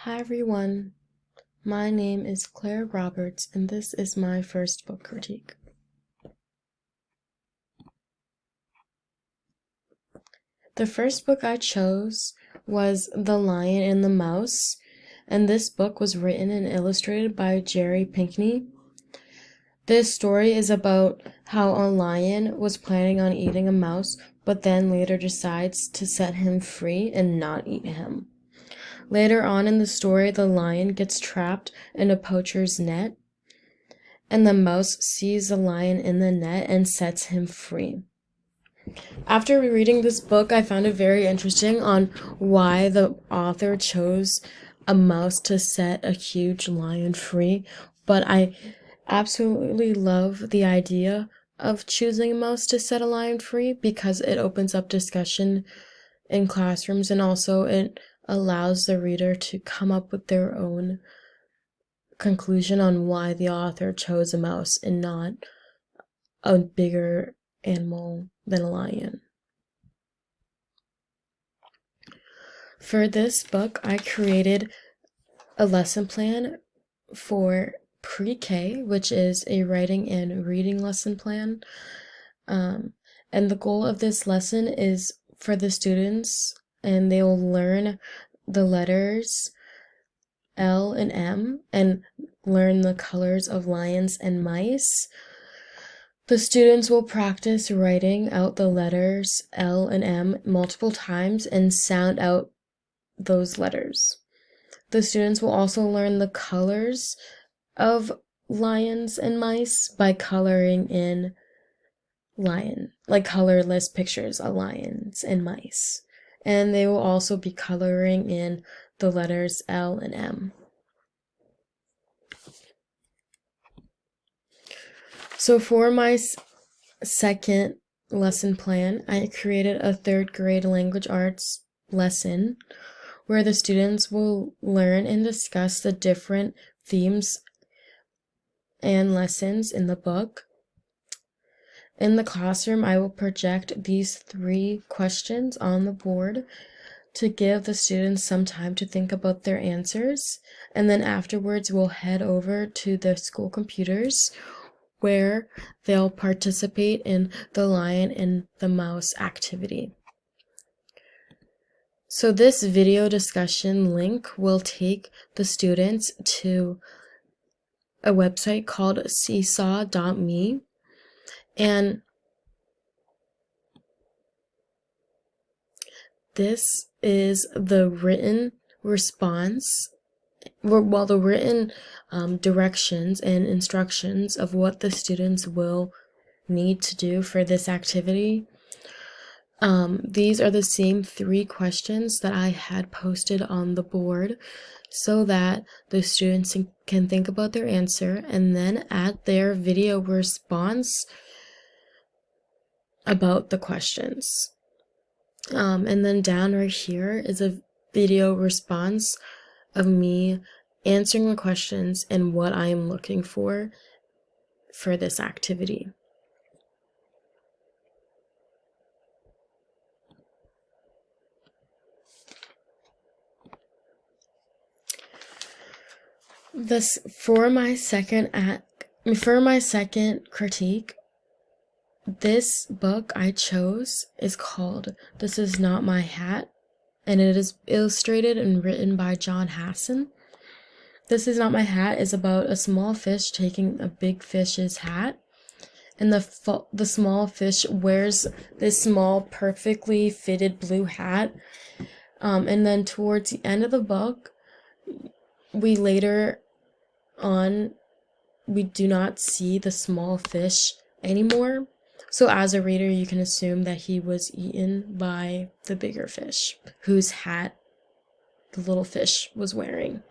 Hi everyone, my name is Claire Roberts and this is my first book critique. The first book I chose was The Lion and the Mouse, and this book was written and illustrated by Jerry Pinkney. This story is about how a lion was planning on eating a mouse, but then later decides to set him free and not eat him. Later on in the story, the lion gets trapped in a poacher's net, and the mouse sees the lion in the net and sets him free. After reading this book, I found it very interesting on why the author chose a mouse to set a huge lion free, but I absolutely love the idea of choosing a mouse to set a lion free because it opens up discussion in classrooms, and also it allows the reader to come up with their own conclusion on why the author chose a mouse and not a bigger animal than a lion. For this book, I created a lesson plan for PreK, which is a writing and reading lesson plan. And the goal of this lesson is for the students, and they will learn the letters L and M and learn the colors of lions and mice. The students will practice writing out the letters L and M multiple times and sound out those letters. The students will also learn the colors of lions and mice by coloring in colorless pictures of lions and mice. And they will also be coloring in the letters L and M. So for my second lesson plan, I created a third grade language arts lesson where the students will learn and discuss the different themes and lessons in the book. In the classroom, I will project these 3 questions on the board to give the students some time to think about their answers, and then afterwards we'll head over to the school computers where they'll participate in the lion and the mouse activity. So this video discussion link will take the students to a website called seesaw.me, and this is the written response, the written directions and instructions of what the students will need to do for this activity. These are the same 3 questions that I had posted on the board so that the students can think about their answer and then add their video response about the questions. And then down right here is a video response of me answering the questions and what I am looking for this activity. For my second critique, this book I chose is called This Is Not My Hat, and it is illustrated and written by John Hassan. This Is Not My Hat is about a small fish taking a big fish's hat, and the small fish wears this small, perfectly fitted blue hat. And then towards the end of the book, we do not see the small fish anymore. So as a reader, you can assume that he was eaten by the bigger fish, whose hat the little fish was wearing.